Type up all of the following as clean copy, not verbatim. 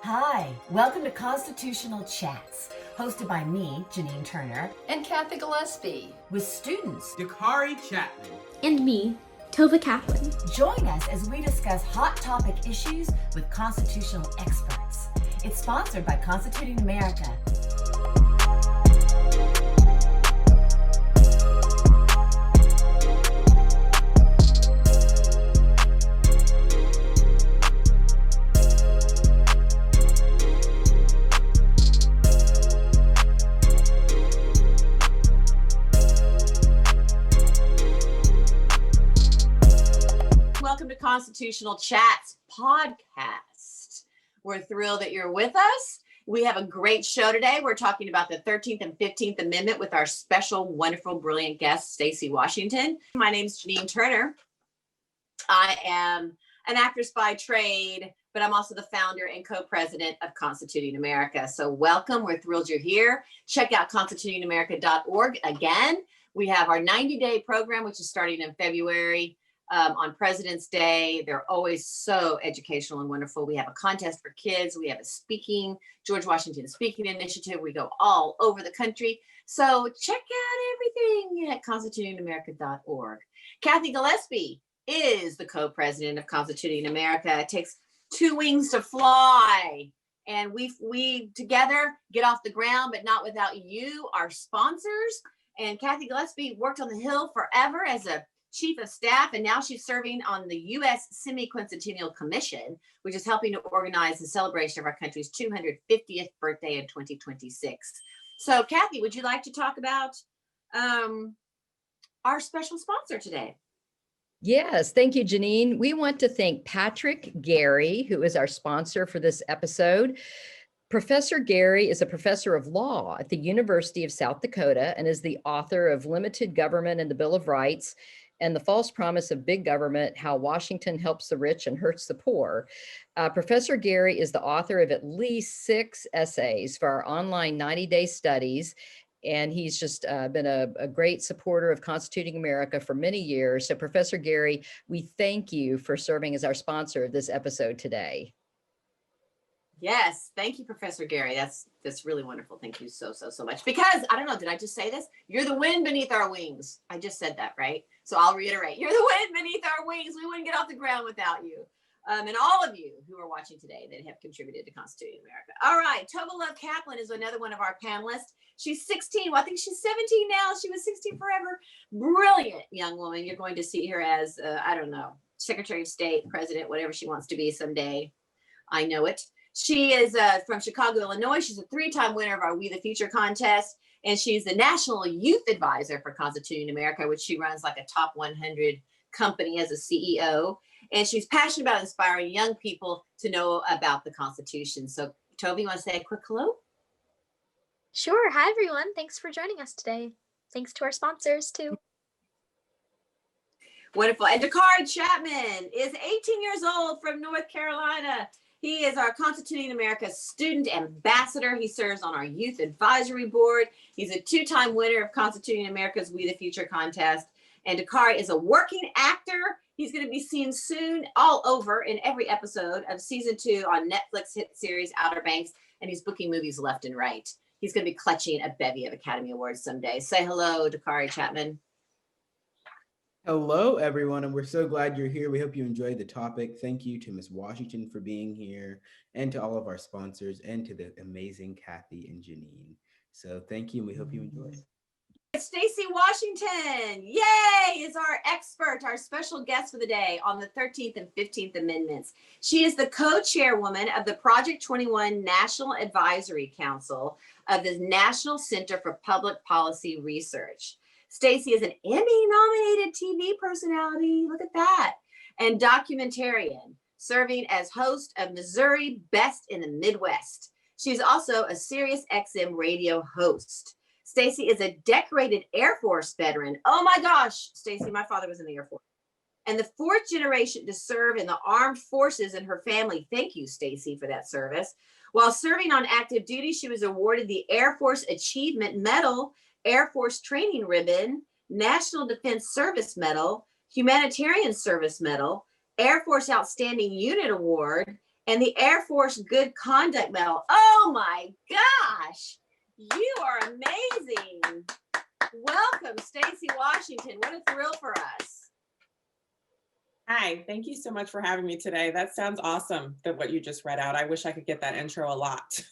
Hi, welcome to Constitutional Chats, hosted by me, Janine Turner, and Cathy Gillespie, with students Dakare, Chatman, and me, Tova, Kaplan. Join us as we discuss hot topic issues with constitutional experts. It's sponsored by Constituting America. Welcome to Constitutional Chats podcast. We're thrilled that you're with us. We have a great show today. We're talking about the 13th and 15th Amendment with our special, wonderful, brilliant guest, Stacy Washington. My name is Janine Turner. I am an actress by trade, but I'm also the founder and co-president of Constituting America. So welcome. We're thrilled you're here. Check out constitutingamerica.org. Again, we have our 90-day program, which is starting in February. On President's Day. They're always so educational and wonderful. We have a contest for kids. We have a George Washington speaking initiative. We go all over the country. So check out everything at constitutingamerica.org. Cathy Gillespie is the co-president of Constituting America. It takes two wings to fly. And we together get off the ground, but not without you, our sponsors. And Cathy Gillespie worked on the Hill forever as a chief of staff, and now she's serving on the U.S. Semi-Quincentennial Commission, which is helping to organize the celebration of our country's 250th birthday in 2026. So, Cathy, would you like to talk about our special sponsor today? Yes, thank you, Janine. We want to thank Patrick Gary, who is our sponsor for this episode. Professor Gary is a professor of law at the University of South Dakota and is the author of Limited Government and the Bill of Rights and the False Promise of Big Government, How Washington Helps the Rich and Hurts the Poor. Professor Gary is the author of at least 6 essays for our online 90-day studies, and he's just been a great supporter of Constituting America for many years. So Professor Gary, we thank you for serving as our sponsor of this episode today. Yes, thank you, Professor Gary. That's really wonderful. Thank you so much. Because, I don't know, did I just say this? You're the wind beneath our wings. I just said that, right? So I'll reiterate. You're the wind beneath our wings. We wouldn't get off the ground without you. And all of you who are watching today that have contributed to Constituting America. All right, Tova Kaplan is another one of our panelists. She's 16. Well, I think she's 17 now. She was 16 forever. Brilliant young woman. You're going to see her as, I don't know, Secretary of State, President, whatever she wants to be someday. I know it. She is from Chicago, Illinois. She's a 3-time winner of our We the Future contest, and she's the National Youth Advisor for Constituting America, which she runs like a top 100 company as a CEO. And she's passionate about inspiring young people to know about the Constitution. So, Toby, you want to say a quick hello? Sure. Hi, everyone. Thanks for joining us today. Thanks to our sponsors, too. Wonderful. And Dakare Chatman is 18 years old from North Carolina. He is our Constituting America student ambassador. He serves on our youth advisory board. He's a 2-time winner of Constituting America's We the Future contest. And Dakare is a working actor. He's going to be seen soon all over in every episode of season 2 on Netflix hit series Outer Banks. And he's booking movies left and right. He's going to be clutching a bevy of Academy Awards someday. Say hello, Dakare Chatman. Hello, everyone, and we're so glad you're here. We hope you enjoyed the topic. Thank you to Ms. Washington for being here, and to all of our sponsors, and to the amazing Cathy and Janine. So thank you, and we hope you enjoy. Stacy Washington, yay, is our expert, our special guest for the day on the 13th and 15th Amendments. She is the co-chairwoman of the Project 21 National Advisory Council of the National Center for Public Policy Research. Stacy is an Emmy-nominated TV personality, look at that, and documentarian, serving as host of Missouri Best in the Midwest. She's also a Sirius XM radio host. Stacy is a decorated Air Force veteran. Oh my gosh, Stacy, my father was in the Air Force. And the 4th generation to serve in the armed forces in her family. Thank you, Stacy, for that service. While serving on active duty, she was awarded the Air Force Achievement Medal, Air Force Training Ribbon, National Defense Service Medal, Humanitarian Service Medal, Air Force Outstanding Unit Award, and the Air Force Good Conduct Medal. Oh my gosh, you are amazing. Welcome, Stacy Washington. What a thrill for us. Hi, thank you so much for having me today. That sounds awesome, that what you just read out. I wish I could get that intro a lot.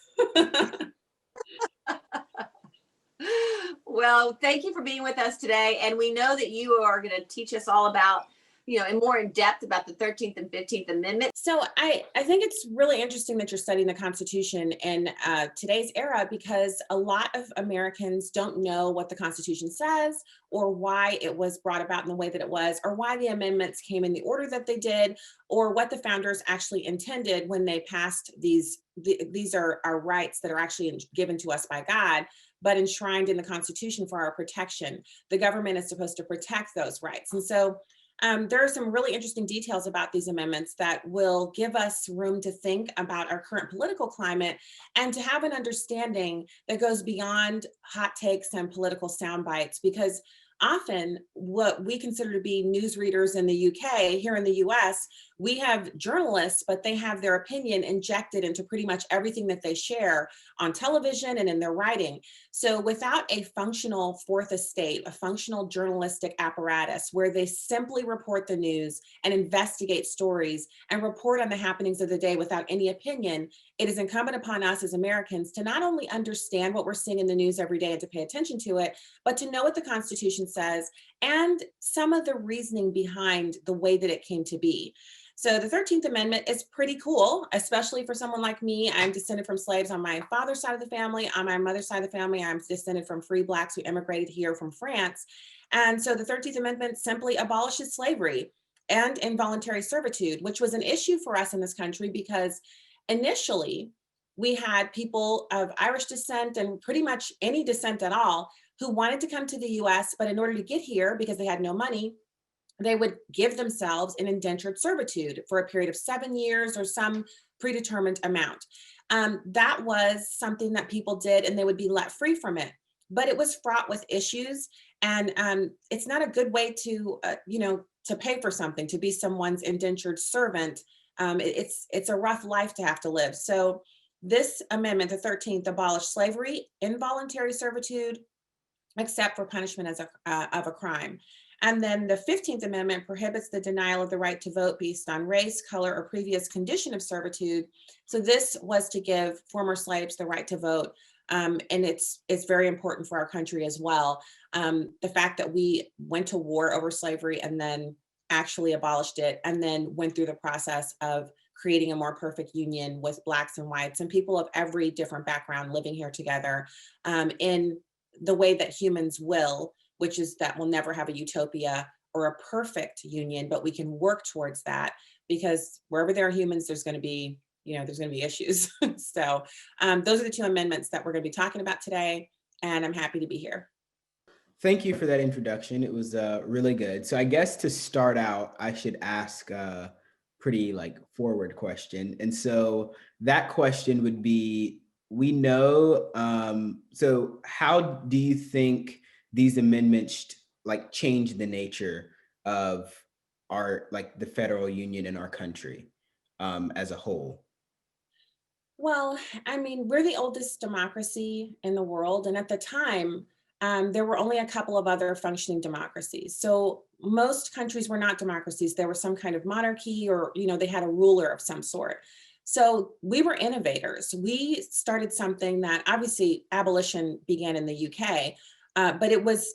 Well, thank you for being with us today. And we know that you are going to teach us all about, and more in depth about the 13th and 15th Amendment. So I think it's really interesting that you're studying the Constitution in today's era, because a lot of Americans don't know what the Constitution says, or why it was brought about in the way that it was, or why the amendments came in the order that they did, or what the founders actually intended when they passed these. These are our rights that are actually given to us by God, but enshrined in the Constitution for our protection. The government is supposed to protect those rights. And so there are some really interesting details about these amendments that will give us room to think about our current political climate and to have an understanding that goes beyond hot takes and political sound bites, because often what we consider to be news readers in the UK, here in the US, we have journalists, but they have their opinion injected into pretty much everything that they share on television and in their writing. So without a functional fourth estate, a functional journalistic apparatus where they simply report the news and investigate stories and report on the happenings of the day without any opinion, it is incumbent upon us as Americans to not only understand what we're seeing in the news every day and to pay attention to it, but to know what the Constitution says and some of the reasoning behind the way that it came to be. So the 13th Amendment is pretty cool, especially for someone like me. I'm descended from slaves on my father's side of the family. On my mother's side of the family, I'm descended from free Blacks who immigrated here from France. And so the 13th Amendment simply abolishes slavery and involuntary servitude, which was an issue for us in this country because initially we had people of Irish descent and pretty much any descent at all who wanted to come to the US, but in order to get here, because they had no money, they would give themselves an indentured servitude for a period of 7 years or some predetermined amount. That was something that people did, and they would be let free from it. But it was fraught with issues, and it's not a good way to, to pay for something, to be someone's indentured servant. It's a rough life to have to live. So this amendment, the 13th, abolished slavery, involuntary servitude, except for punishment as of a crime. And then the 15th Amendment prohibits the denial of the right to vote based on race, color, or previous condition of servitude. So this was to give former slaves the right to vote. And it's very important for our country as well. The fact that we went to war over slavery and then actually abolished it, and then went through the process of creating a more perfect union with Blacks and whites and people of every different background living here together in the way that humans will, which is that we'll never have a utopia or a perfect union, but we can work towards that, because wherever there are humans, there's going to be, there's going to be issues. So those are the two amendments that we're going to be talking about today, and I'm happy to be here. Thank you for that introduction. It was really good. So I guess to start out, I should ask a pretty forward question. And so that question would be, we know, so how do you think these amendments change the nature of our the federal union in our country as a whole? Well, I mean, we're the oldest democracy in the world, and at the time there were only a couple of other functioning democracies. So most countries were not democracies. There was some kind of monarchy, or they had a ruler of some sort. So we were innovators. We started something that obviously abolition began in the UK, but it was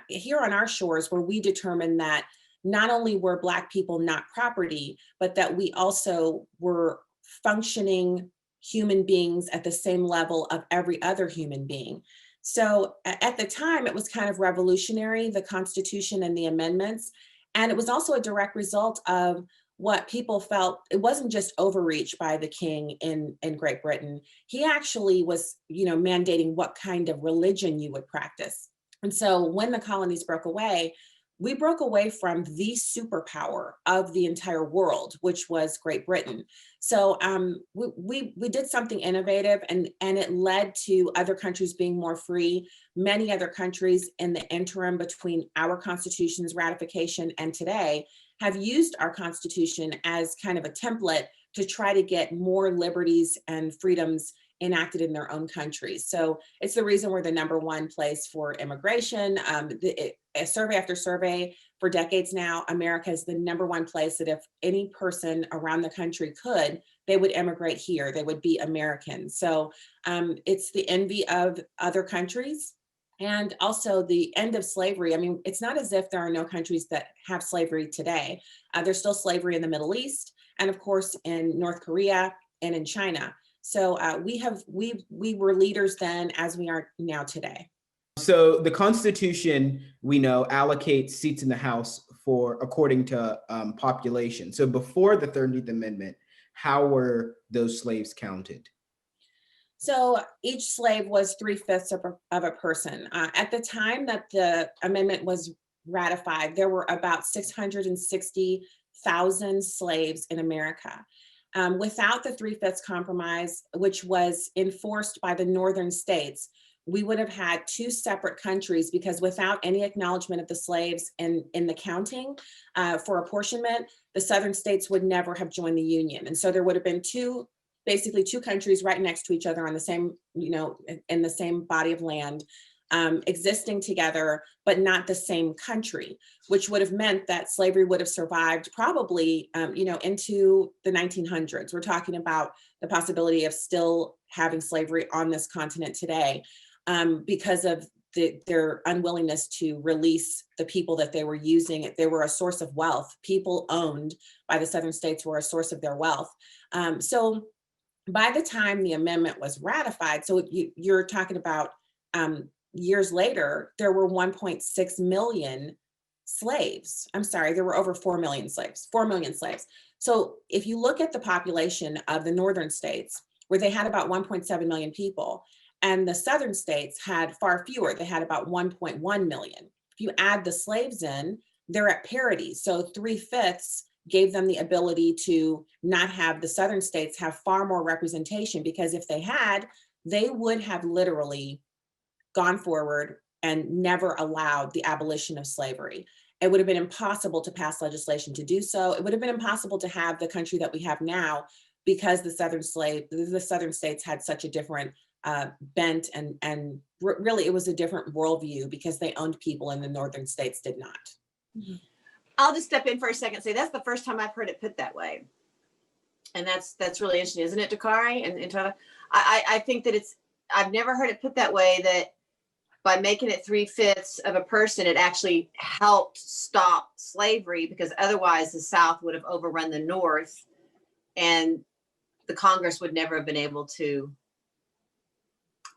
here on our shores where we determined that not only were Black people not property, but that we also were functioning human beings at the same level of every other human being. So at the time, it was kind of revolutionary, the Constitution and the amendments. And it was also a direct result of what people felt. It wasn't just overreach by the king in Great Britain. He actually was, mandating what kind of religion you would practice. And so when the colonies broke away, we broke away from the superpower of the entire world, which was Great Britain. So we did something innovative, and it led to other countries being more free. Many other countries in the interim between our Constitution's ratification and today have used our Constitution as kind of a template to try to get more liberties and freedoms enacted in their own countries. So it's the reason we're the #1 place for immigration. A survey after survey for decades now, America is the #1 place that if any person around the country could, they would immigrate here. They would be American. So it's the envy of other countries. And also the end of slavery. I mean, it's not as if there are no countries that have slavery today. There's still slavery in the Middle East, and of course in North Korea and in China. So we were leaders then, as we are now today. So the Constitution, we know, allocates seats in the House according to population. So before the 13th Amendment, how were those slaves counted? So each slave was 3/5 of a person. At the time that the amendment was ratified, there were about 660,000 slaves in America. Without the 3/5 compromise, which was enforced by the northern states, we would have had 2 separate countries, because without any acknowledgement of the slaves in the counting for apportionment, the southern states would never have joined the Union. And so there would have been basically two countries right next to each other on the same, in the same body of land, existing together, but not the same country, which would have meant that slavery would have survived probably, into the 1900s. We're talking about the possibility of still having slavery on this continent today, because of their unwillingness to release the people that they were using. They were a source of wealth. People owned by the southern states were a source of their wealth. So by the time the amendment was ratified, so you're talking about years later, there were 1.6 million slaves. I'm sorry, there were over 4 million slaves, 4 million slaves. So if you look at the population of the northern states, where they had about 1.7 million people, and the southern states had far fewer, they had about 1.1 million. If you add the slaves in, they're at parity. So 3/5 gave them the ability to not have the southern states have far more representation, because if they had, they would have literally gone forward and never allowed the abolition of slavery. It would have been impossible to pass legislation to do so. It would have been impossible to have the country that we have now, because the southern states had such a different bent, and really it was a different worldview, because they owned people and the northern states did not. Mm-hmm. I'll just step in for a second and say that's the first time I've heard it put that way. And that's really interesting, isn't it, Dakare and Tova? I think that I've never heard it put that way, that by making it 3/5 of a person, it actually helped stop slavery, because otherwise the South would have overrun the North, and the Congress would never have been able to.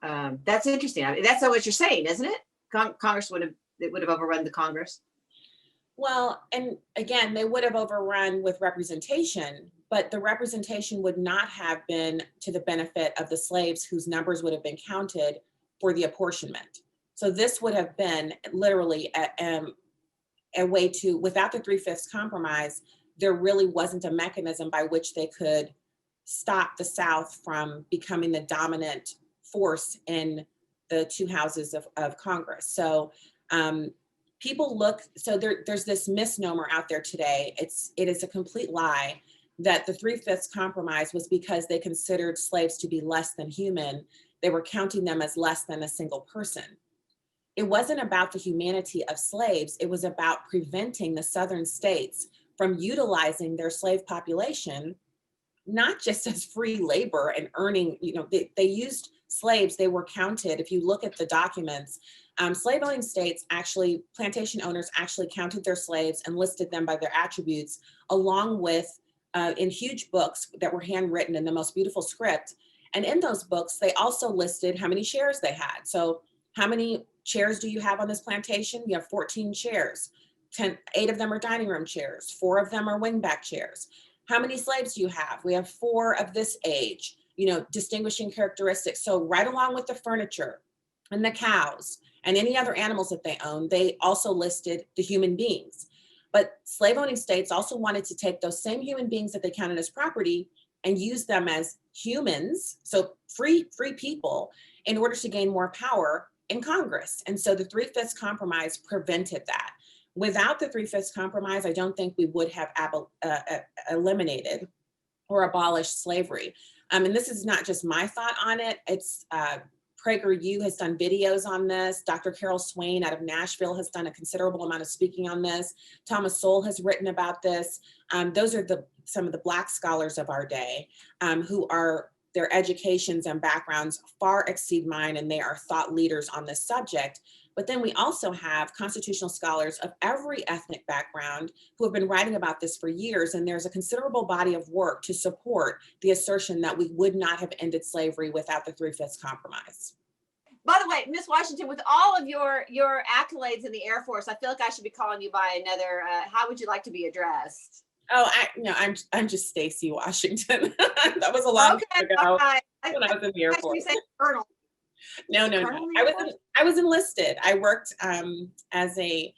That's interesting. I mean, that's not what you're saying, isn't it? Congress would have overrun the Congress. Well, and again, they would have overrun with representation, but the representation would not have been to the benefit of the slaves, whose numbers would have been counted for the apportionment. So this would have been literally a way to, without the 3/5 compromise, there really wasn't a mechanism by which they could stop the South from becoming the dominant force in the 2 houses of Congress. So people there's this misnomer out there today. It is a complete lie that the 3/5 compromise was because they considered slaves to be less than human. They were counting them as less than a single person. It wasn't about the humanity of slaves. It was about preventing the southern states from utilizing their slave population, not just as free labor and earning, they used slaves. They were counted. If you look at the documents, slave owning states plantation owners actually counted their slaves and listed them by their attributes, along with in huge books that were handwritten in the most beautiful script. And in those books, they also listed how many shares they had. So how many chairs do you have on this plantation? You have 14 chairs. 8 of them are dining room chairs. 4 of them are wingback chairs. How many slaves do you have? We have 4 of this age, distinguishing characteristics. So right along with the furniture and the cows and any other animals that they own, they also listed the human beings. But slave owning states also wanted to take those same human beings that they counted as property and use them as humans, so free people, in order to gain more power in Congress. And so the 3/5 compromise prevented that. Without the 3/5 compromise, I don't think we would have eliminated or abolished slavery. And this is not just my thought on it. It's PragerU has done videos on this. Dr. Carol Swain out of Nashville has done a considerable amount of speaking on this. Thomas Sowell has written about this. Those are some of the Black scholars of our day who are, their educations and backgrounds far exceed mine, and they are thought leaders on this subject. But then we also have constitutional scholars of every ethnic background who have been writing about this for years, and there's a considerable body of work to support the assertion that we would not have ended slavery without the 3/5 compromise. By the way, Miss Washington, with all of your accolades in the Air Force, I feel like I should be calling you by another, how would you like to be addressed? Oh, I'm just Stacy Washington. That was a long time ago when I was in the Air Force. Colonel. No. I was enlisted. I worked as a,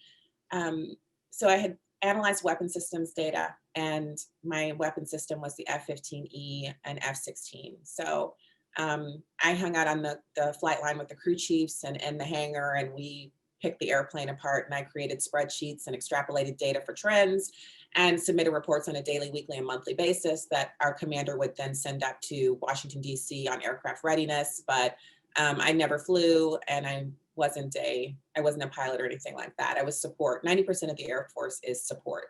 so I had analyzed weapon systems data, and my weapon system was the F-15E and F-16. So I hung out on the flight line with the crew chiefs and in the hangar, and we picked the airplane apart, and I created spreadsheets and extrapolated data for trends and submitted reports on a daily, weekly, and monthly basis that our commander would then send up to Washington, D.C. on aircraft readiness. But I never flew, and I wasn't a pilot or anything like that. I was support. 90% of the Air Force is support.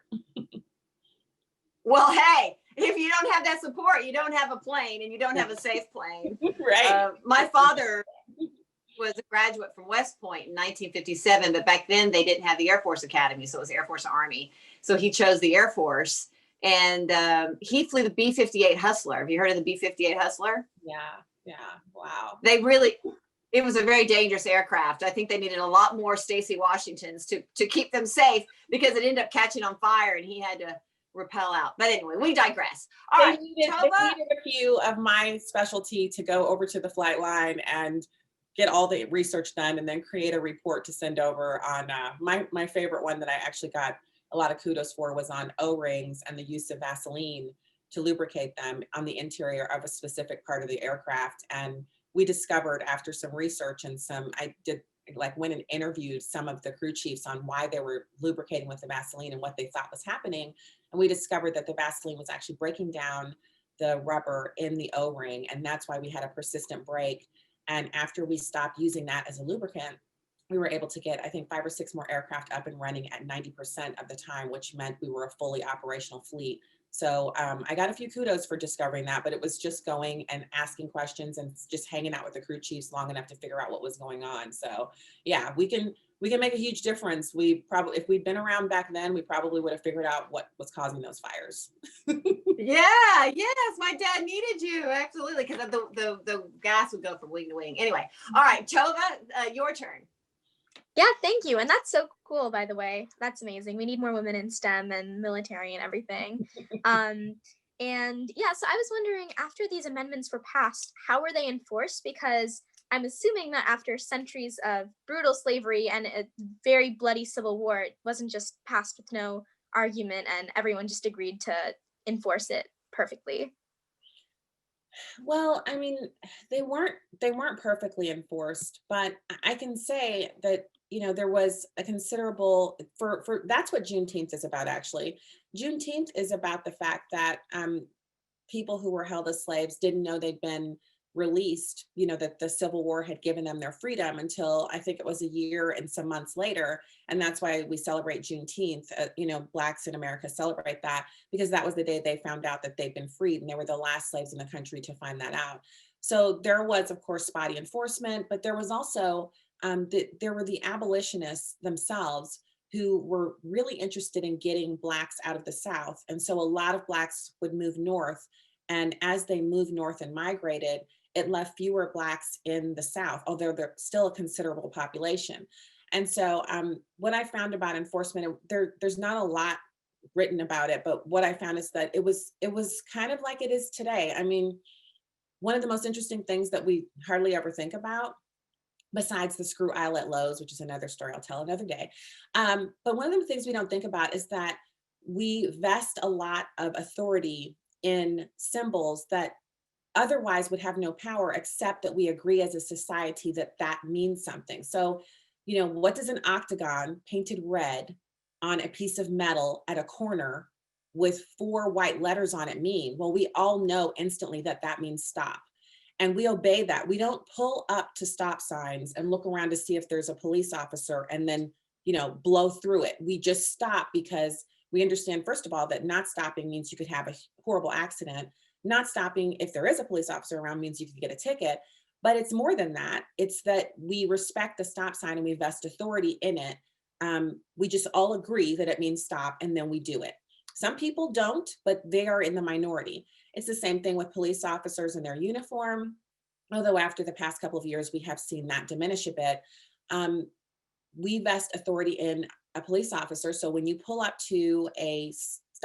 Well, hey, if you don't have that support, you don't have a plane, and you don't have a safe plane. Right. My father was a graduate from West Point in 1957, but back then they didn't have the Air Force Academy, so it was Air Force Army. So he chose the Air Force, and he flew the B-58 Hustler. Have you heard of the B-58 Hustler? Yeah. Wow. It was a very dangerous aircraft. I think they needed a lot more Stacy Washingtons to keep them safe, because it ended up catching on fire and he had to rappel out. But anyway, we digress. All right, they needed a few of my specialty to go over to the flight line and get all the research done, and then create a report to send over on my favorite one that I actually got a lot of kudos for was on O-rings and the use of Vaseline to lubricate them on the interior of a specific part of the aircraft. And we discovered after some research and went and interviewed some of the crew chiefs on why they were lubricating with the Vaseline and what they thought was happening. And we discovered that the Vaseline was actually breaking down the rubber in the O-ring, and that's why we had a persistent break. And after we stopped using that as a lubricant, we were able to get, I think, 5 or 6 more aircraft up and running at 90% of the time, which meant we were a fully operational fleet. So I got a few kudos for discovering that, but it was just going and asking questions and just hanging out with the crew chiefs long enough to figure out what was going on. So yeah, we can make a huge difference. If we'd been around back then, we probably would have figured out what was causing those fires. Yes, my dad needed you, absolutely, because the gas would go from wing to wing. Anyway, all right, Tova, your turn. Yeah, thank you. And that's so cool, by the way. That's amazing. We need more women in STEM and military and everything. And yeah, so I was wondering, after these amendments were passed, how were they enforced? Because I'm assuming that after centuries of brutal slavery and a very bloody civil war, it wasn't just passed with no argument and everyone just agreed to enforce it perfectly. Well, I mean, they weren't perfectly enforced, but I can say that, there was a considerable, for that's what Juneteenth is about, actually. Juneteenth is about the fact that people who were held as slaves didn't know they'd been released, that the Civil War had given them their freedom until I think it was a year and some months later. And that's why we celebrate Juneteenth. Blacks in America celebrate that because that was the day they found out that they'd been freed, and they were the last slaves in the country to find that out. So there was, of course, spotty enforcement, but there was also, there were the abolitionists themselves who were really interested in getting Blacks out of the South. And so a lot of Blacks would move north. And as they moved north and migrated, it left fewer Blacks in the South, although they're still a considerable population. And so what I found about enforcement, there's not a lot written about it, but what I found is that it was kind of like it is today. I mean, one of the most interesting things that we hardly ever think about, besides the screw eyelet lows, which is another story I'll tell another day. But one of the things we don't think about is that we vest a lot of authority in symbols that otherwise would have no power, except that we agree as a society that that means something. So, what does an octagon painted red on a piece of metal at a corner with 4 white letters on it mean? Well, we all know instantly that that means stop. And we obey that. We don't pull up to stop signs and look around to see if there's a police officer and then, blow through it. We just stop because we understand, first of all, that not stopping means you could have a horrible accident. Not stopping, if there is a police officer around, means you could get a ticket. But it's more than that. It's that we respect the stop sign and we vest authority in it. We just all agree that it means stop, and then we do it. Some people don't, but they are in the minority. It's the same thing with police officers in their uniform, although after the past couple of years, we have seen that diminish a bit. We vest authority in a police officer. So when you pull up to a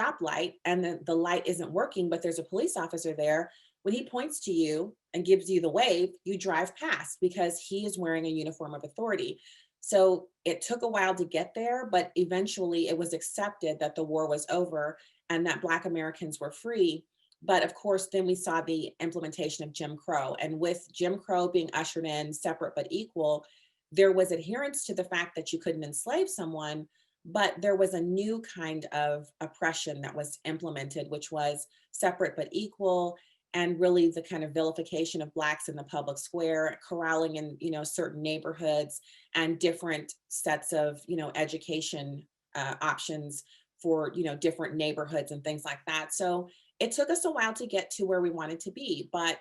stoplight and the light isn't working, but there's a police officer there, when he points to you and gives you the wave, you drive past because he is wearing a uniform of authority. So it took a while to get there, but eventually it was accepted that the war was over and that Black Americans were free. But of course, then we saw the implementation of Jim Crow. And with Jim Crow being ushered in, separate but equal, there was adherence to the fact that you couldn't enslave someone, but there was a new kind of oppression that was implemented, which was separate but equal, and really the kind of vilification of Blacks in the public square, corralling in, certain neighborhoods, and different sets of, education options for, different neighborhoods and things like that. So it took us a while to get to where we wanted to be, but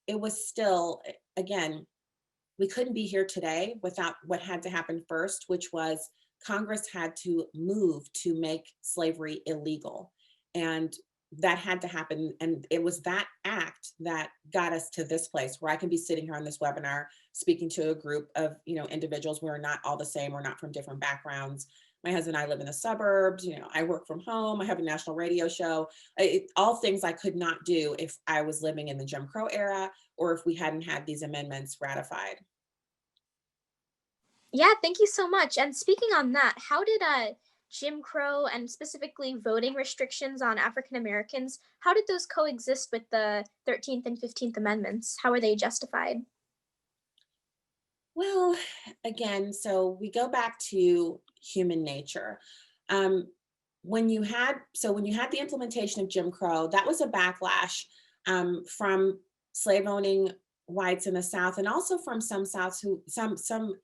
it was still, again, we couldn't be here today without what had to happen first, which was Congress had to move to make slavery illegal. And that had to happen. And it was that act that got us to this place where I can be sitting here on this webinar, speaking to a group of, individuals. We're not all the same. We're not from different backgrounds. My husband and I live in the suburbs. I work from home. I have a national radio show. All things I could not do if I was living in the Jim Crow era or if we hadn't had these amendments ratified. Yeah, thank you so much. And speaking on that, how did Jim Crow and specifically voting restrictions on African Americans, how did those coexist with the 13th and 15th Amendments? How were they justified? Well, again, so we go back to human nature. When you had the implementation of Jim Crow, that was a backlash from slave owning whites in the South, and also from some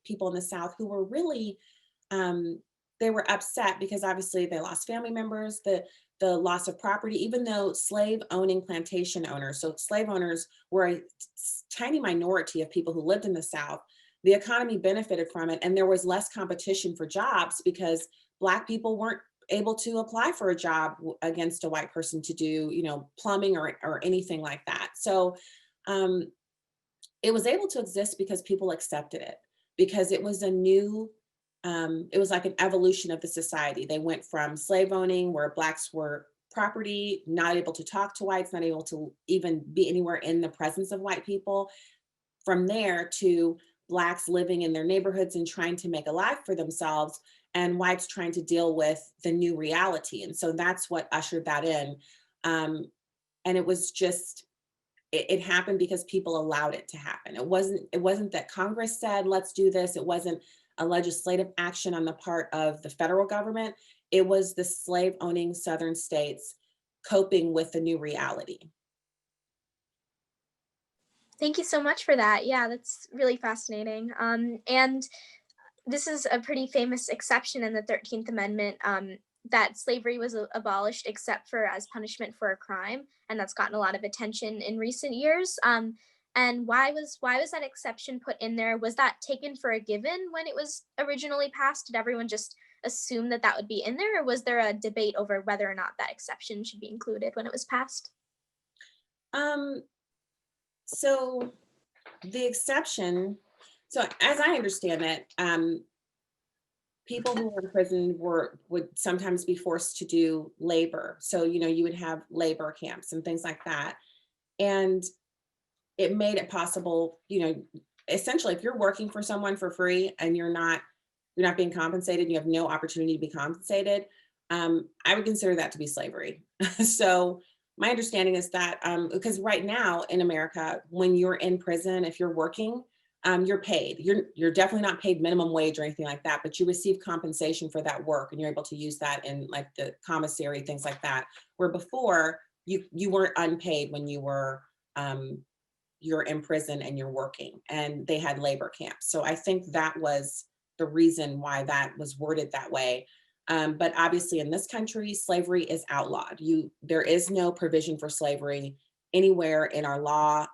people in the South who were really they were upset because obviously they lost family members, the loss of property, even though slave owning plantation owners, so slave owners were a tiny minority of people who lived in the South. The economy benefited from it, and there was less competition for jobs because Black people weren't able to apply for a job against a white person to do, plumbing or anything like that. So it was able to exist because people accepted it, because it was it was like an evolution of the society. They went from slave owning, where Blacks were property, not able to talk to whites, not able to even be anywhere in the presence of white people. From there to Blacks living in their neighborhoods and trying to make a life for themselves, and whites trying to deal with the new reality. And so that's what ushered that in. And it was just, it happened because people allowed it to happen. It wasn't that Congress said, let's do this. It wasn't a legislative action on the part of the federal government. It was the slave owning Southern states coping with the new reality. Thank you so much for that. Yeah, that's really fascinating. And this is a pretty famous exception in the 13th Amendment, that slavery was abolished except for as punishment for a crime. And that's gotten a lot of attention in recent years. And why was that exception put in there? Was that taken for a given when it was originally passed? Did everyone just assume that would be in there? Or was there a debate over whether or not that exception should be included when it was passed? So the exception, so as I understand it, people who were in prison would sometimes be forced to do labor. So, you would have labor camps and things like that. And it made it possible, essentially, if you're working for someone for free and you're not being compensated, you have no opportunity to be compensated, I would consider that to be slavery. So my understanding is that, because right now in America, when you're in prison, if you're working, you're paid. You're definitely not paid minimum wage or anything like that, but you receive compensation for that work, and you're able to use that in like the commissary, things like that. Where before you weren't unpaid when you're in prison and you're working, and they had labor camps. So I think that was the reason why that was worded that way. But obviously in this country, slavery is outlawed. There is no provision for slavery anywhere in our law.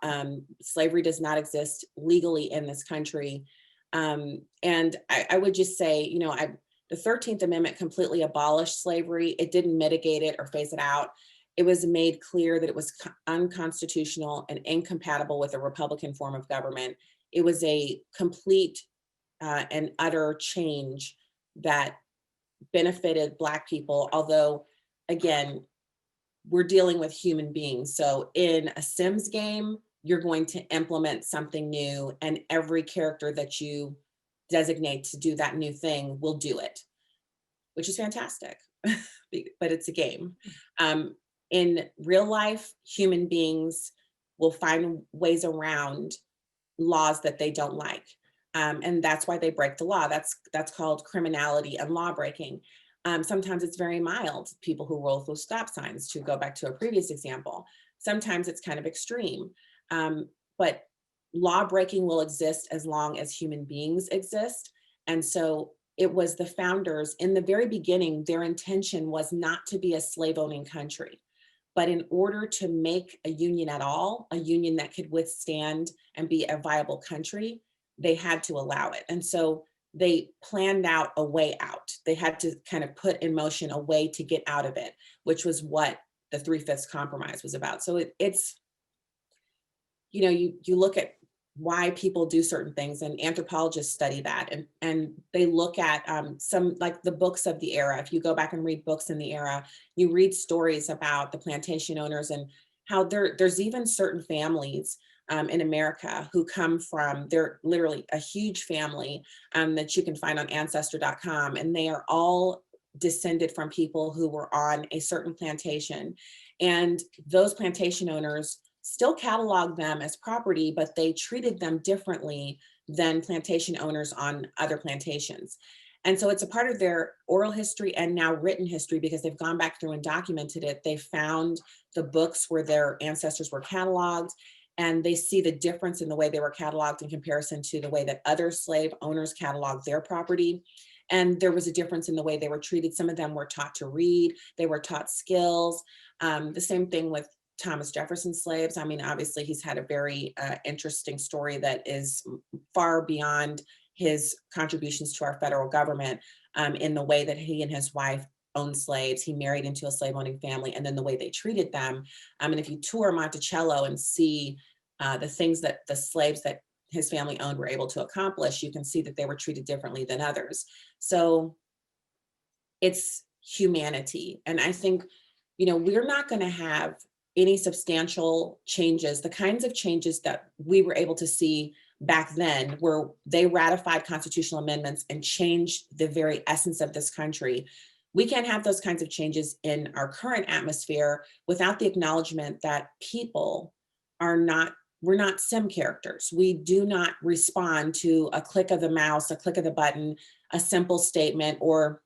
Slavery does not exist legally in this country. And I would just say, the 13th Amendment completely abolished slavery. It didn't mitigate it or phase it out. It was made clear that it was unconstitutional and incompatible with a Republican form of government. It was a complete and utter change that benefited Black people, although, again, we're dealing with human beings. So in a Sims game, you're going to implement something new, and every character that you designate to do that new thing will do it, which is fantastic, but it's a game. In real life, human beings will find ways around laws that they don't like. And that's why they break the law. That's called criminality and law breaking. Sometimes it's very mild, people who roll through stop signs, to go back to a previous example. Sometimes it's kind of extreme, but law breaking will exist as long as human beings exist. And so it was the founders in the very beginning, their intention was not to be a slave owning country. But in order to make a union at all, a union that could withstand and be a viable country, they had to allow it. And so they planned out a way out. They had to kind of put in motion a way to get out of it, which was what the 3/5 compromise was about. So it's, you look at why people do certain things, and anthropologists study that, and they look at some, like the books of the era. If you go back and read books in the era, you read stories about the plantation owners and how there's even certain families in America who come from, they're literally a huge family that you can find on ancestor.com, and they are all descended from people who were on a certain plantation, and those plantation owners still cataloged them as property, but they treated them differently than plantation owners on other plantations. And so it's a part of their oral history and now written history, because they've gone back through and documented it. They found the books where their ancestors were cataloged, and they see the difference in the way they were cataloged in comparison to the way that other slave owners cataloged their property. And there was a difference in the way they were treated. Some of them were taught to read, they were taught skills. The same thing with Thomas Jefferson's slaves. I mean, obviously he's had a very interesting story that is far beyond his contributions to our federal government, in the way that he and his wife owned slaves. He married into a slave owning family, and then the way they treated them. And if you tour Monticello and see the things that the slaves that his family owned were able to accomplish, you can see that they were treated differently than others. So it's humanity. And I think, we're not going to have any substantial changes, the kinds of changes that we were able to see back then, where they ratified constitutional amendments and changed the very essence of this country. We can't have those kinds of changes in our current atmosphere without the acknowledgement that people we're not sim characters. We do not respond to a click of the mouse, a click of the button, a simple statement, or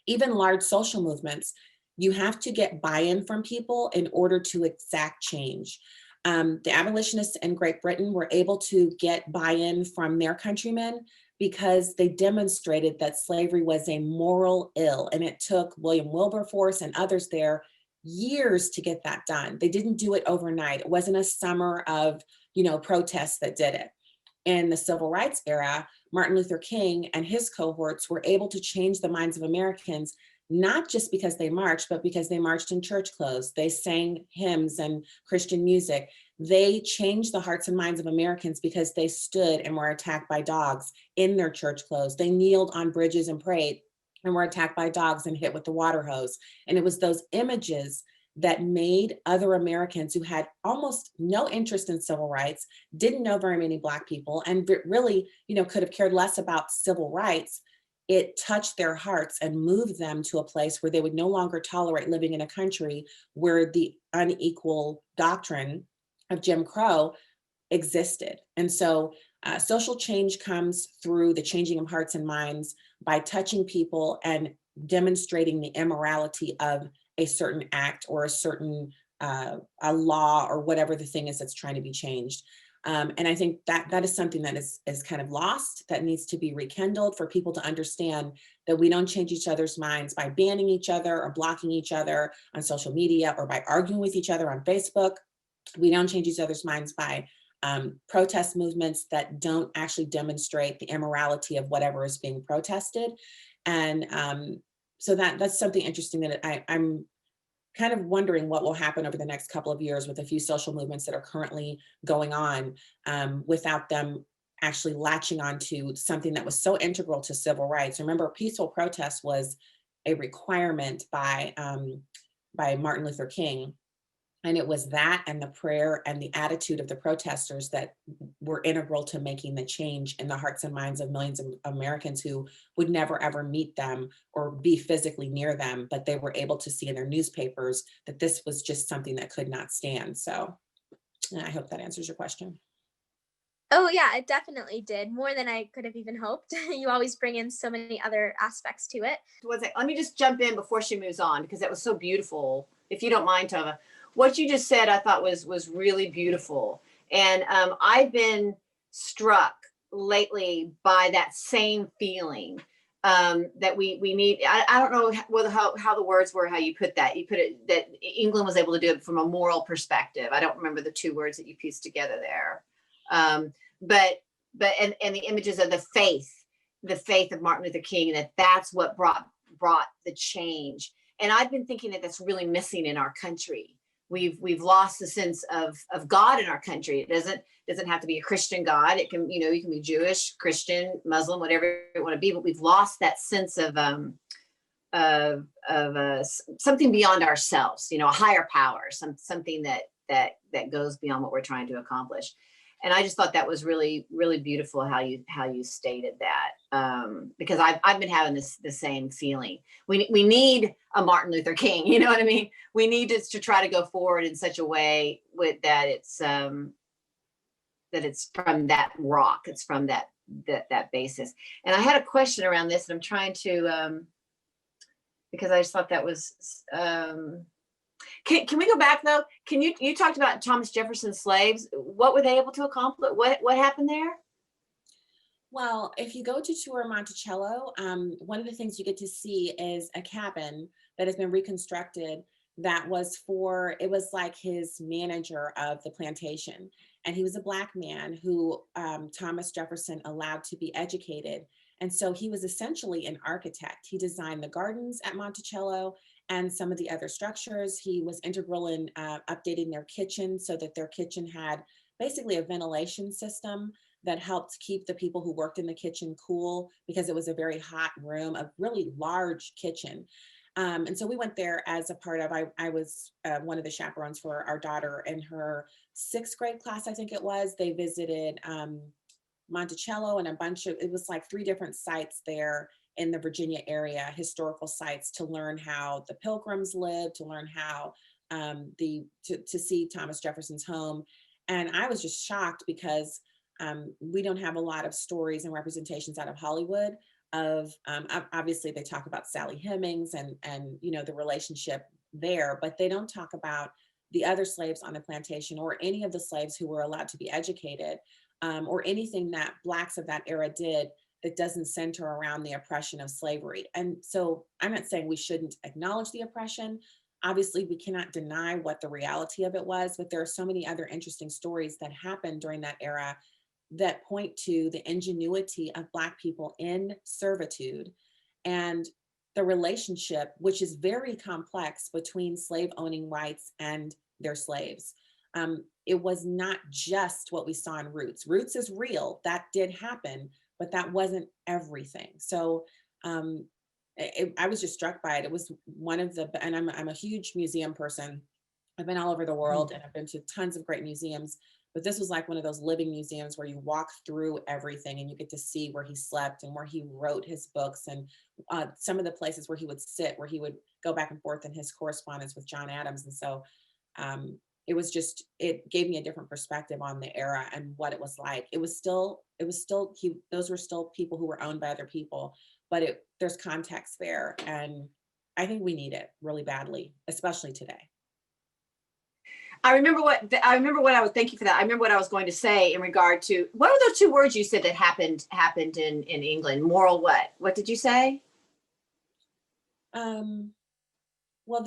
even large social movements. You have to get buy-in from people in order to exact change. The abolitionists in Great Britain were able to get buy-in from their countrymen because they demonstrated that slavery was a moral ill, and it took William Wilberforce and others there years to get that done. They didn't do it overnight. It wasn't a summer of, protests that did it. In the civil rights era, Martin Luther King and his cohorts were able to change the minds of Americans, not just because they marched, but because they marched in church clothes. They sang hymns and Christian music. They changed the hearts and minds of Americans because they stood and were attacked by dogs in their church clothes. They kneeled on bridges and prayed and were attacked by dogs and hit with the water hose. And it was those images that made other Americans who had almost no interest in civil rights, didn't know very many Black people, and really, could have cared less about civil rights. It touched their hearts and moved them to a place where they would no longer tolerate living in a country where the unequal doctrine of Jim Crow existed. And so Social change comes through the changing of hearts and minds by touching people and demonstrating the immorality of a certain act or a certain a law or whatever the thing is that's trying to be changed. And I think that is something that is kind of lost, that needs to be rekindled for people to understand that we don't change each other's minds by banning each other or blocking each other on social media or by arguing with each other on Facebook. We don't change each other's minds by protest movements that don't actually demonstrate the immorality of whatever is being protested. And so that's something interesting that I'm kind of wondering what will happen over the next couple of years with a few social movements that are currently going on without them actually latching onto something that was so integral to civil rights. Remember, peaceful protest was a requirement by Martin Luther King. And it was that and the prayer and the attitude of the protesters that were integral to making the change in the hearts and minds of millions of Americans who would never ever meet them or be physically near them, but they were able to see in their newspapers that this was just something that could not stand. So I hope that answers your question. Oh yeah, it definitely did, more than I could have even hoped. You always bring in so many other aspects to it. Let me just jump in before she moves on, because that was so beautiful. If you don't mind, Tova, what you just said, I thought was really beautiful. And I've been struck lately by that same feeling that we need. I don't know how the words were, how you put that. You put it that England was able to do it from a moral perspective. I don't remember the two words that you pieced together there. But the images of the faith of Martin Luther King, and that's what brought the change. And I've been thinking that that's really missing in our country. We've lost the sense of God in our country. It doesn't have to be a Christian God. It can, you can be Jewish, Christian, Muslim, whatever you want to be, but we've lost that sense of something beyond ourselves, a higher power, something that goes beyond what we're trying to accomplish. And I just thought that was really, really beautiful how you stated that, because I've been having the same feeling. We need a Martin Luther King, you know what I mean? We need to try to go forward in such a way with that it's from that rock, it's from that basis. And I had a question around this, and I'm trying to because I just thought that was. Can we go back though? Can you talked about Thomas Jefferson's slaves? What were they able to accomplish? What happened there? Well, if you go to tour Monticello, one of the things you get to see is a cabin that has been reconstructed that was it was like his manager of the plantation. And he was a Black man who Thomas Jefferson allowed to be educated. And so he was essentially an architect. He designed the gardens at Monticello and some of the other structures. He was integral in updating their kitchen so that their kitchen had basically a ventilation system that helped keep the people who worked in the kitchen cool, because it was a very hot room, a really large kitchen. And so we went there as a part of, I was one of the chaperones for our daughter in her 6th grade class, I think it was. They visited Monticello and it was like 3 different sites there in the Virginia area, historical sites, to learn how the Pilgrims lived, to learn how to see Thomas Jefferson's home. And I was just shocked because we don't have a lot of stories and representations out of Hollywood of, obviously they talk about Sally Hemings and the relationship there, but they don't talk about the other slaves on the plantation or any of the slaves who were allowed to be educated, or anything that Blacks of that era did that doesn't center around the oppression of slavery. And so I'm not saying we shouldn't acknowledge the oppression. Obviously, we cannot deny what the reality of it was, but there are so many other interesting stories that happened during that era that point to the ingenuity of Black people in servitude and the relationship, which is very complex, between slave owning rights and their slaves. It was not just what we saw in Roots. Roots is real, that did happen, but that wasn't everything. So I was just struck by it. It was one of the, and I'm a huge museum person. I've been all over the world and I've been to tons of great museums, but this was like one of those living museums where you walk through everything and you get to see where he slept and where he wrote his books, and some of the places where he would sit, where he would go back and forth in his correspondence with John Adams. And so it gave me a different perspective on the era and what it was like. Those were still people who were owned by other people, but there's context there. And I think we need it really badly, especially today. Thank you for that. I remember what I was going to say in regard to, what are those two words you said that happened in England? Moral what? What did you say? Well,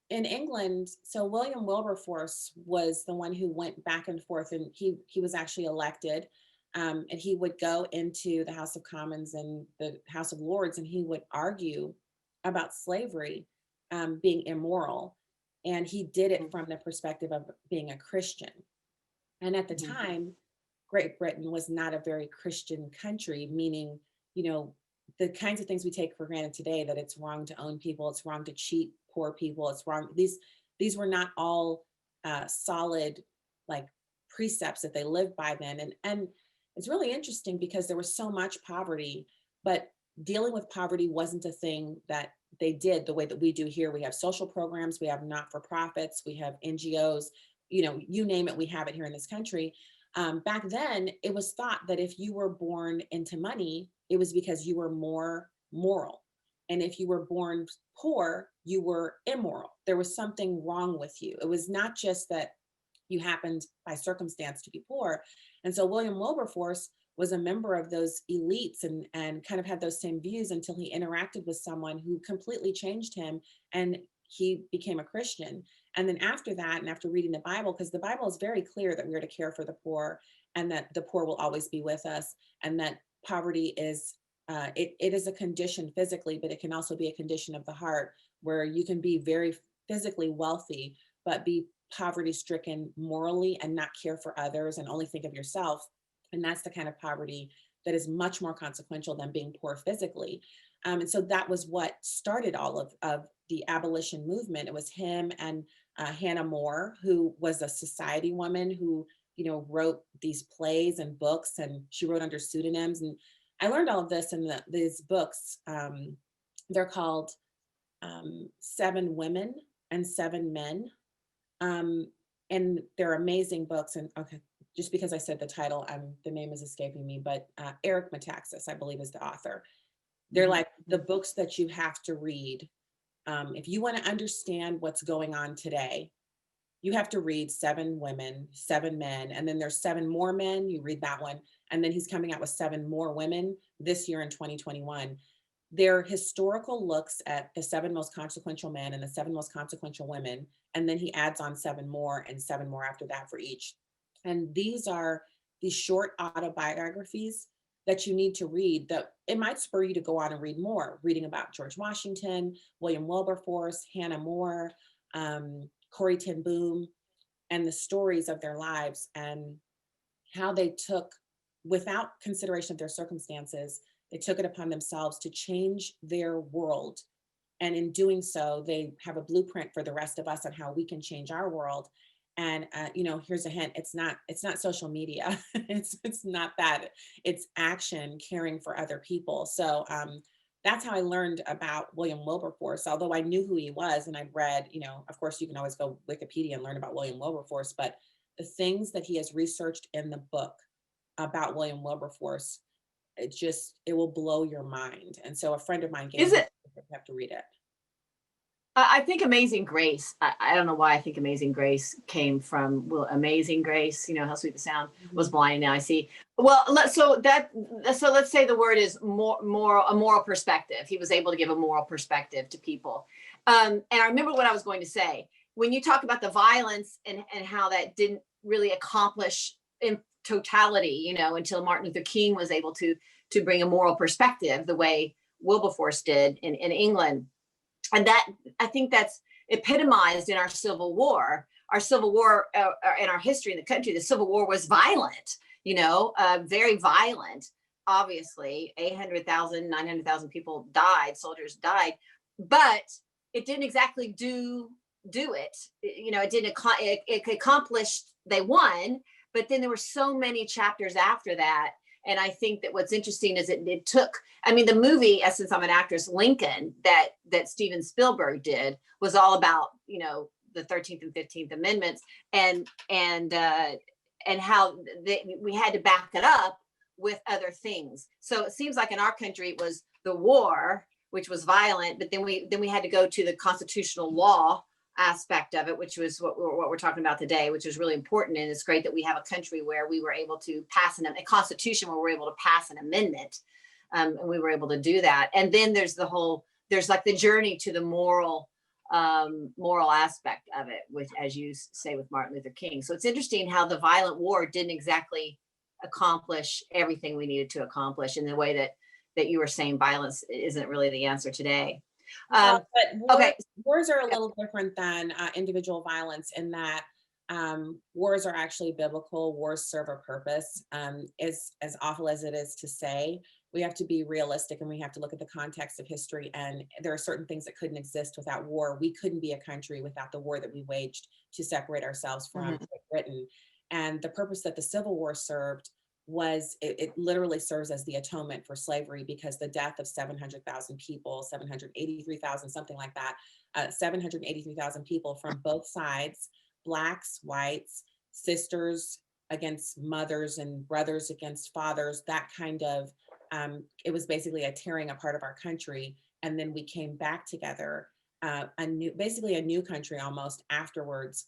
in England, so William Wilberforce was the one who went back and forth, and he was actually elected, and he would go into the House of Commons and the House of Lords, and he would argue about slavery being immoral. And he did it from the perspective of being a Christian. And at the time, Great Britain was not a very Christian country, meaning, the kinds of things we take for granted today, that it's wrong to own people, it's wrong to cheat poor people, it's wrong. These were not all solid like precepts that they lived by then. And it's really interesting because there was so much poverty, but dealing with poverty wasn't a thing that they did the way that we do here. We have social programs, we have not-for-profits, we have NGOs, you name it, we have it here in this country. Back then, it was thought that if you were born into money, it was because you were more moral. And if you were born poor, you were immoral. There was something wrong with you. It was not just that you happened by circumstance to be poor. And so William Wilberforce was a member of those elites and kind of had those same views until he interacted with someone who completely changed him, and he became a Christian. And then after that, and after reading the Bible, because the Bible is very clear that we are to care for the poor and that the poor will always be with us, and that poverty is, it is a condition physically, but it can also be a condition of the heart, where you can be very physically wealthy, but be poverty stricken morally and not care for others and only think of yourself. And that's the kind of poverty that is much more consequential than being poor physically. And so that was what started all of the abolition movement. It was him and Hannah More, who was a society woman who, wrote these plays and books, and she wrote under pseudonyms. And I learned all of this in these books. They're called 7 Women and 7 Men. And they're amazing books. And okay, just because I said the title, the name is escaping me, but Eric Metaxas, I believe, is the author. They're like the books that you have to read. If you want to understand what's going on today, you have to read 7 Women, 7 Men, and then there's 7 More Men, you read that one. And then he's coming out with 7 More Women this year in 2021. They're historical looks at the 7 most consequential men and the 7 most consequential women. And then he adds on 7 more and 7 more after that for each. And these are these short autobiographies that you need to read, that it might spur you to go on and read more, reading about George Washington, William Wilberforce, Hannah More, Corrie ten Boom, and the stories of their lives and how they took, without consideration of their circumstances, they took it upon themselves to change their world. And in doing so, they have a blueprint for the rest of us on how we can change our world. And here's a hint: it's not social media. it's not that. It's action, caring for other people. So that's how I learned about William Wilberforce. Although I knew who he was, and I'd read, of course, you can always go Wikipedia and learn about William Wilberforce. But the things that he has researched in the book about William Wilberforce, it will blow your mind. And so a friend of mine gave me, you have to read it. I think Amazing Grace, I don't know why I think Amazing Grace came from, Amazing Grace, how sweet the sound, was blind, now I see. Well, so let's say the word is a moral perspective. He was able to give a moral perspective to people. And I remember what I was going to say. When you talk about the violence and how that didn't really accomplish in totality, until Martin Luther King was able to bring a moral perspective the way Wilberforce did in England. And that, I think that's epitomized in our Civil War. Our Civil War, in our history in the country, the Civil War was violent, very violent. Obviously, 800,000, 900,000 people died, soldiers died, but it didn't exactly do it. It didn't, it accomplished, they won, but then there were so many chapters after that. And I think that what's interesting is it took, the movie, since I'm an actress, Lincoln, that Steven Spielberg did, was all about, the 13th and 15th Amendments, and how we had to back it up with other things. So it seems like in our country it was the war, which was violent, but then we had to go to the constitutional law aspect of it, which was what we're talking about today, which is really important. And it's great that we have a country where we were able to pass a constitution where we're able to pass an amendment, and we were able to do that. And then there's like the journey to the moral aspect of it, which, as you say, with Martin Luther King. So it's interesting how the violent war didn't exactly accomplish everything we needed to accomplish in the way that you were saying violence isn't really the answer today. But wars are a little different than individual violence in that wars are actually biblical. Wars serve a purpose. As awful as it is to say, we have to be realistic and we have to look at the context of history. And there are certain things that couldn't exist without war. We couldn't be a country without the war that we waged to separate ourselves from Britain. And the purpose that the Civil War served was it literally serves as the atonement for slavery, because the death of 700,000 people, 783,000, something like that, 783,000 people from both sides, blacks, whites, sisters against mothers and brothers against fathers, that kind of, it was basically a tearing apart of our country. And then we came back together, basically a new country almost afterwards.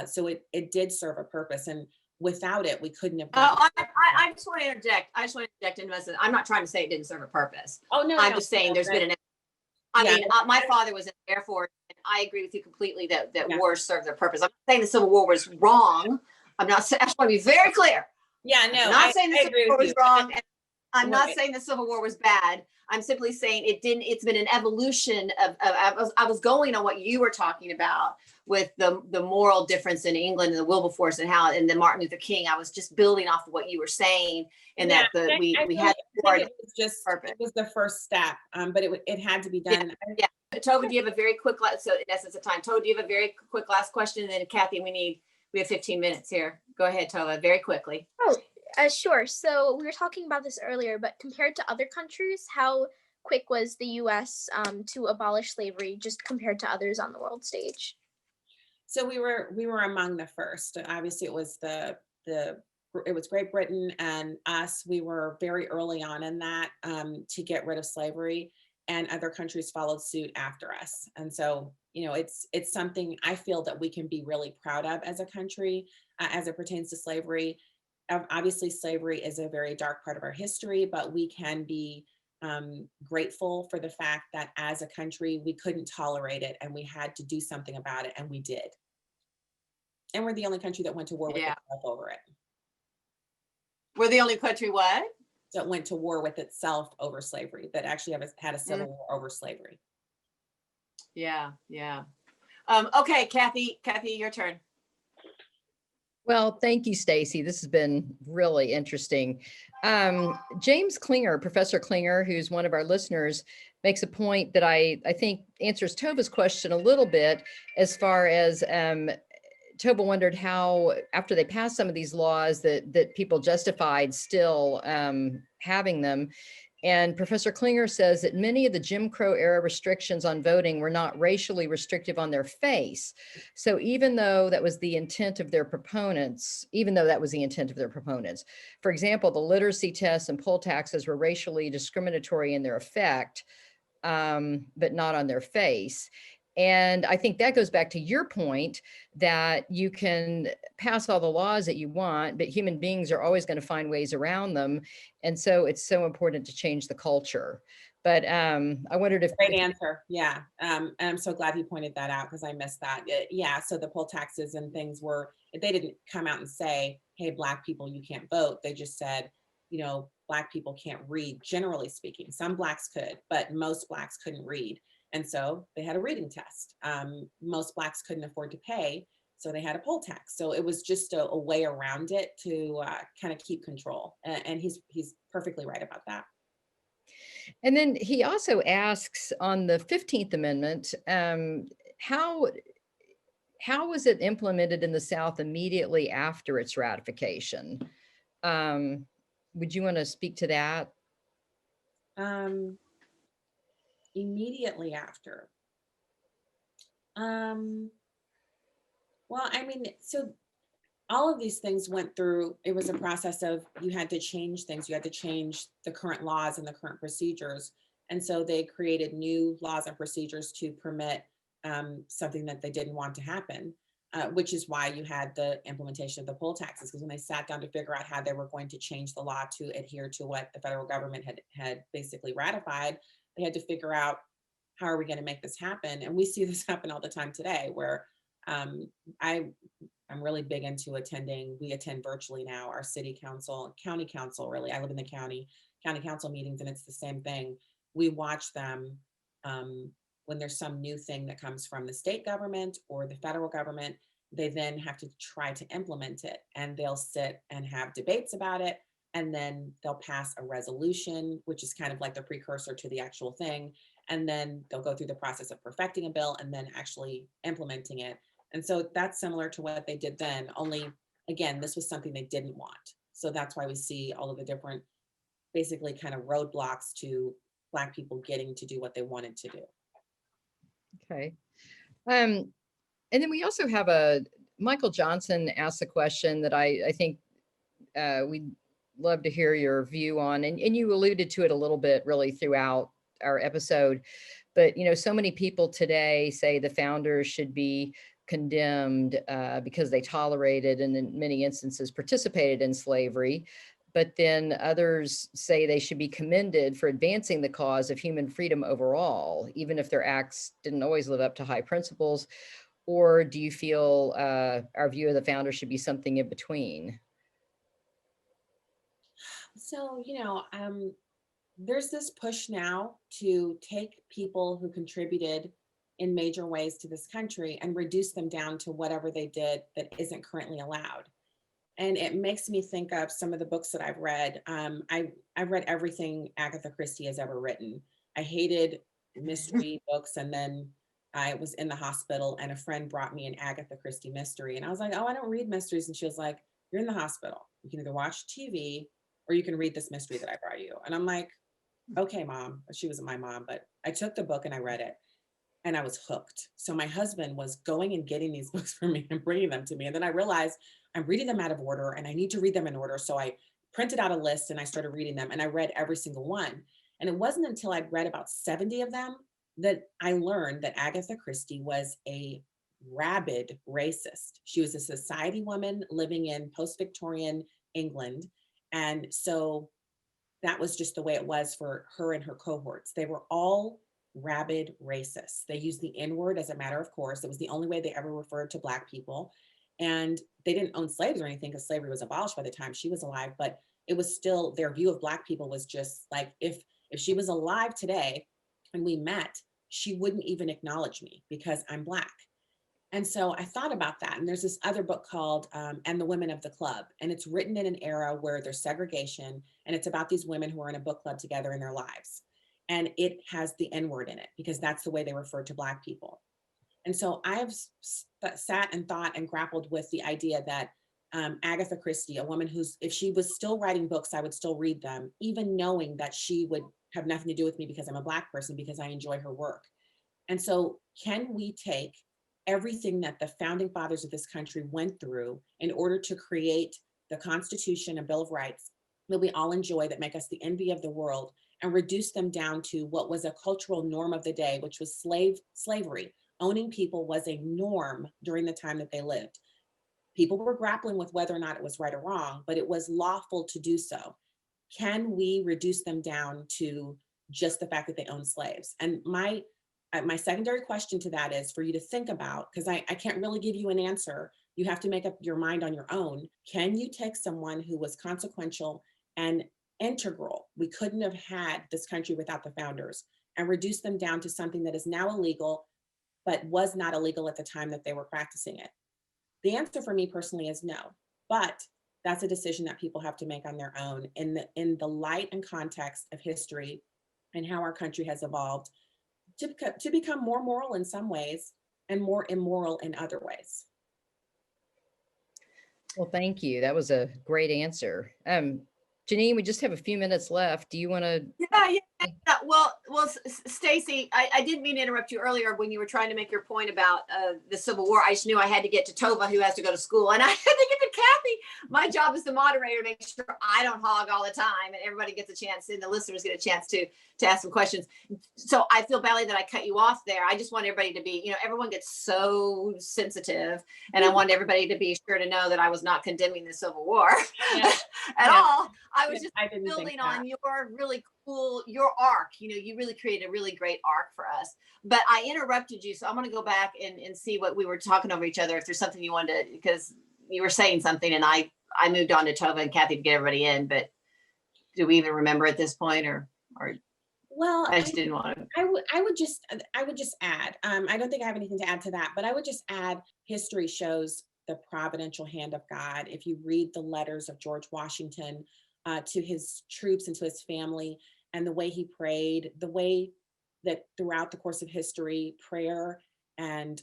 So it did serve a purpose. And without it, we couldn't have. I just want to interject. And listen, I'm not trying to say it didn't serve a purpose. Oh no, I'm just saying there's been my father was in the Air Force, and I agree with you completely that wars serve their purpose. I'm not saying the Civil War was wrong. I'm not saying. I just want to be very clear. Yeah, no, I'm not saying the Civil War was wrong. And I'm not saying the Civil War was bad. I'm simply saying it didn't. It's been an evolution of. I was going on what you were talking about with the moral difference in England and the Wilberforce and how, and the Martin Luther King. I was just building off of what you were saying, and that we had it was just purpose. It was the first step, but it had to be done. Yeah. Tova, do you have a very quick so in essence of time? Tova, do you have a very quick last question? And then Cathy, we have 15 minutes here. Go ahead, Tova, very quickly. Oh, sure. So we were talking about this earlier, but compared to other countries, how quick was the U.S. To abolish slavery, just compared to others on the world stage? So we were among the first. Obviously, it was it was Great Britain and us. We were very early on in that to get rid of slavery, and other countries followed suit after us. And so, it's something I feel that we can be really proud of as a country as it pertains to slavery. Obviously, slavery is a very dark part of our history, but we can be grateful for the fact that as a country, we couldn't tolerate it and we had to do something about it, and we did. And we're the only country that went to war with itself over it. We're the only country what? That went to war with itself over slavery, that actually had a civil war over slavery. Yeah. Okay, Cathy, your turn. Well, thank you, Stacy. This has been really interesting. James Klinger, Professor Klinger, who's one of our listeners, makes a point that I think answers Tova's question a little bit, as far as Tova wondered how, after they passed some of these laws, that people justified still having them. And Professor Klinger says that many of the Jim Crow era restrictions on voting were not racially restrictive on their face. So even though that was the intent of their proponents, for example, the literacy tests and poll taxes were racially discriminatory in their effect, but not on their face. And I think that goes back to your point that you can pass all the laws that you want, but human beings are always going to find ways around them. And so it's so important to change the culture. But I wondered if— Great answer. Yeah. And I'm so glad he pointed that out, because I missed that. So the poll taxes and things they didn't come out and say, hey, Black people, you can't vote. They just said, Black people can't read, generally speaking. Some Blacks could, but most Blacks couldn't read. And so they had a reading test. Most Blacks couldn't afford to pay, so they had a poll tax. So it was just a way around it to kind of keep control. And he's perfectly right about that. And then he also asks on the 15th Amendment, how was it implemented in the South immediately after its ratification? Would you want to speak to that? Immediately after. Well, I mean, so all of these things went through, it was a process of, you had to change things. You had to change the current laws and the current procedures. And so they created new laws and procedures to permit something that they didn't want to happen, which is why you had the implementation of the poll taxes, because when they sat down to figure out how they were going to change the law to adhere to what the federal government had basically ratified, they had to figure out, how are we going to make this happen? And we see this happen all the time today, where I'm really big into attending. We attend virtually now, our city council, county council, really. I live in the county council meetings, and it's the same thing. We watch them when there's some new thing that comes from the state government or the federal government. They then have to try to implement it, and they'll sit and have debates about it. And then they'll pass a resolution, which is kind of like the precursor to the actual thing. And then they'll go through the process of perfecting a bill and then actually implementing it. And so that's similar to what they did then, only again, this was something they didn't want. So that's why we see all of the different, basically kind of roadblocks to Black people getting to do what they wanted to do. Okay. And then we also have Michael Johnson asked a question that I think we'd love to hear your view on, and you alluded to it a little bit really throughout our episode, but so many people today say the founders should be condemned because they tolerated and in many instances participated in slavery. But then others say they should be commended for advancing the cause of human freedom overall, even if their acts didn't always live up to high principles. Or do you feel our view of the founders should be something in between? So, there's this push now to take people who contributed in major ways to this country and reduce them down to whatever they did that isn't currently allowed. And it makes me think of some of the books that I've read. I've read everything Agatha Christie has ever written. I hated mystery books, and then I was in the hospital and a friend brought me an Agatha Christie mystery. And I was like, oh, I don't read mysteries. And she was like, you're in the hospital. You can either watch TV or you can read this mystery that I brought you. And I'm like, okay, mom. She wasn't my mom, but I took the book and I read it and I was hooked. So my husband was going and getting these books for me and bringing them to me. And then I realized I'm reading them out of order and I need to read them in order. So I printed out a list and I started reading them, and I read every single one. And it wasn't until I'd read about 70 of them that I learned that Agatha Christie was a rabid racist. She was a society woman living in post-Victorian England. And so that was just the way it was for her and her cohorts. They were all rabid racists. They used the N-word as a matter of course. It was the only way they ever referred to Black people. And they didn't own slaves or anything because slavery was abolished by the time she was alive, but it was still, their view of Black people was just like, if she was alive today and we met, she wouldn't even acknowledge me because I'm Black. And so I thought about that. And there's this other book called And the Women of the Club. And it's written in an era where there's segregation. And it's about these women who are in a book club together in their lives. And it has the N-word in it because that's the way they refer to Black people. And so I've sat and thought and grappled with the idea that Agatha Christie, a woman who's, if she was still writing books, I would still read them, even knowing that she would have nothing to do with me because I'm a Black person, because I enjoy her work. And so can we take everything that the founding fathers of this country went through in order to create the Constitution and Bill of Rights that we all enjoy, that make us the envy of the world, and reduce them down to what was a cultural norm of the day, which was slavery. Owning people was a norm during the time that they lived. People were grappling with whether or not it was right or wrong, but it was lawful to do so. Can we reduce them down to just the fact that they own slaves? And my secondary question to that is for you to think about, because I can't really give you an answer. You have to make up your mind on your own. Can you take someone who was consequential and integral? We couldn't have had this country without the founders, and reduce them down to something that is now illegal, but was not illegal at the time that they were practicing it? The answer for me personally is no, but that's a decision that people have to make on their own in the light and context of history and how our country has evolved to become more moral in some ways and more immoral in other ways. Well, thank you. That was a great answer. Janine, we just have a few minutes left. Do you want to? Yeah. Stacy, I didn't mean to interrupt you earlier when you were trying to make your point about the Civil War. I just knew I had to get to Tova, who has to go to school, and I had to get to Cathy. My job as the moderator to make sure I don't hog all the time, and everybody gets a chance, and the listeners get a chance to ask some questions. So I feel badly that I cut you off there. I just want everybody to be, everyone gets so sensitive, and I want everybody to be sure to know that I was not condemning the Civil War at all. I was just building on your really cool, your arc. You really created a really great arc for us. But I interrupted you, so I'm going to go back and see what we were talking over each other. If there's something you wanted to, because you were saying something, and I moved on to Tova and Cathy to get everybody in. But do we even remember at this point, or? Well, I just didn't want to. I would just add. I don't think I have anything to add to that, but I would just add. History shows the providential hand of God. If you read the letters of George Washington to his troops and to his family, and the way he prayed, the way that throughout the course of history, prayer and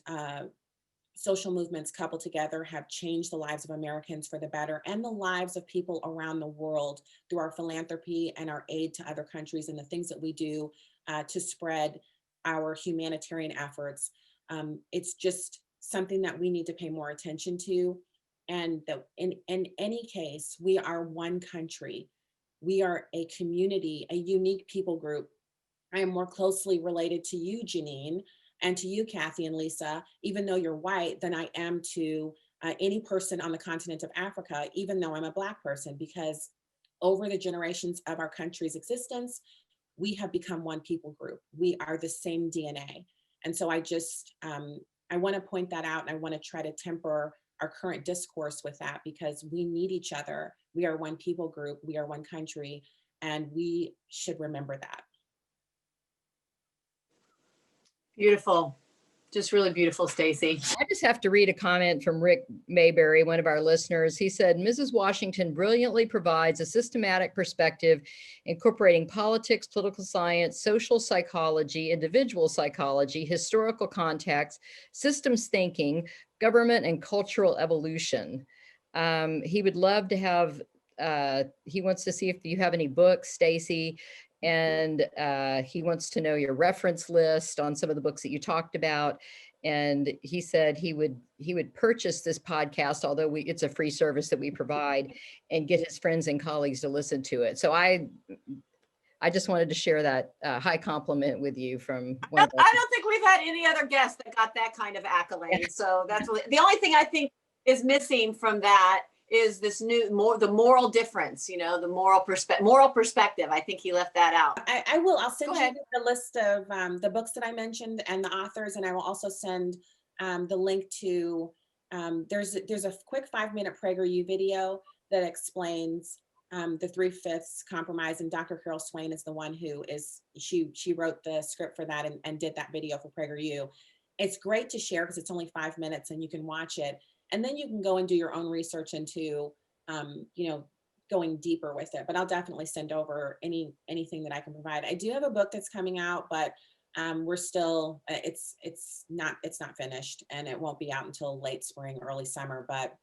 social movements coupled together have changed the lives of Americans for the better, and the lives of people around the world through our philanthropy and our aid to other countries and the things that we do to spread our humanitarian efforts. It's just something that we need to pay more attention to. And that in any case, we are one country. We are a community, a unique people group. I am more closely related to you, Janine, and to you, Cathy and Lisa, even though you're white, than I am to any person on the continent of Africa, even though I'm a Black person, because over the generations of our country's existence, we have become one people group. We are the same DNA. And so I just, I want to point that out, and I want to try to temper our current discourse with that, because we need each other. We are one people group, we are one country, and we should remember that. Beautiful. Just really beautiful, Stacy. I just have to read a comment from Rick Mayberry, one of our listeners. He said, Mrs. Washington brilliantly provides a systematic perspective incorporating politics, political science, social psychology, individual psychology, historical context, systems thinking, government, and cultural evolution. He would love to have, he wants to see if you have any books, Stacy, and he wants to know your reference list on some of the books that you talked about. And he said he would purchase this podcast, although it's a free service that we provide, and get his friends and colleagues to listen to it. So I just wanted to share that high compliment with you from one of I don't think we've had any other guest that got that kind of accolade. So that's really, the only thing I think is missing from that is this the moral difference, the moral perspective. I think he left that out. I'll send you the list of the books that I mentioned and the authors, and I will also send the link to, there's a quick 5-minute PragerU video that explains the 3/5 compromise, and Dr. Carol Swain is the one who she wrote the script for that and did that video for PragerU. It's great to share because it's only 5 minutes and you can watch it. And then you can go and do your own research into, going deeper with it. But I'll definitely send over anything that I can provide. I do have a book that's coming out, but we're still, it's not finished, and it won't be out until late spring, early summer. But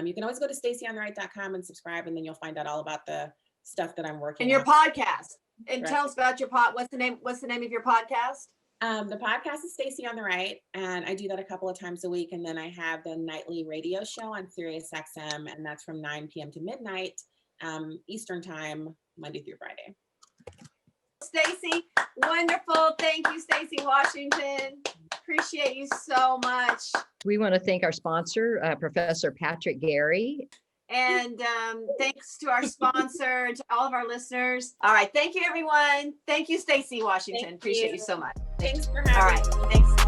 you can always go to stacyontheright.com and subscribe, and then you'll find out all about the stuff that I'm working on. And your podcast. And right. Tell us about your what's the name of your podcast? The podcast is Stacy on the Right, and I do that a couple of times a week. And then I have the nightly radio show on Sirius XM, and that's from 9 p.m. to midnight Eastern time, Monday through Friday. Stacy, wonderful. Thank you, Stacy Washington. Appreciate you so much. We want to thank our sponsor, Professor Patrick Gary. And thanks to our sponsor, to all of our listeners. All right. Thank you, everyone. Thank you, Stacy Washington. Appreciate you so much. Thanks for having me. All right. Thanks.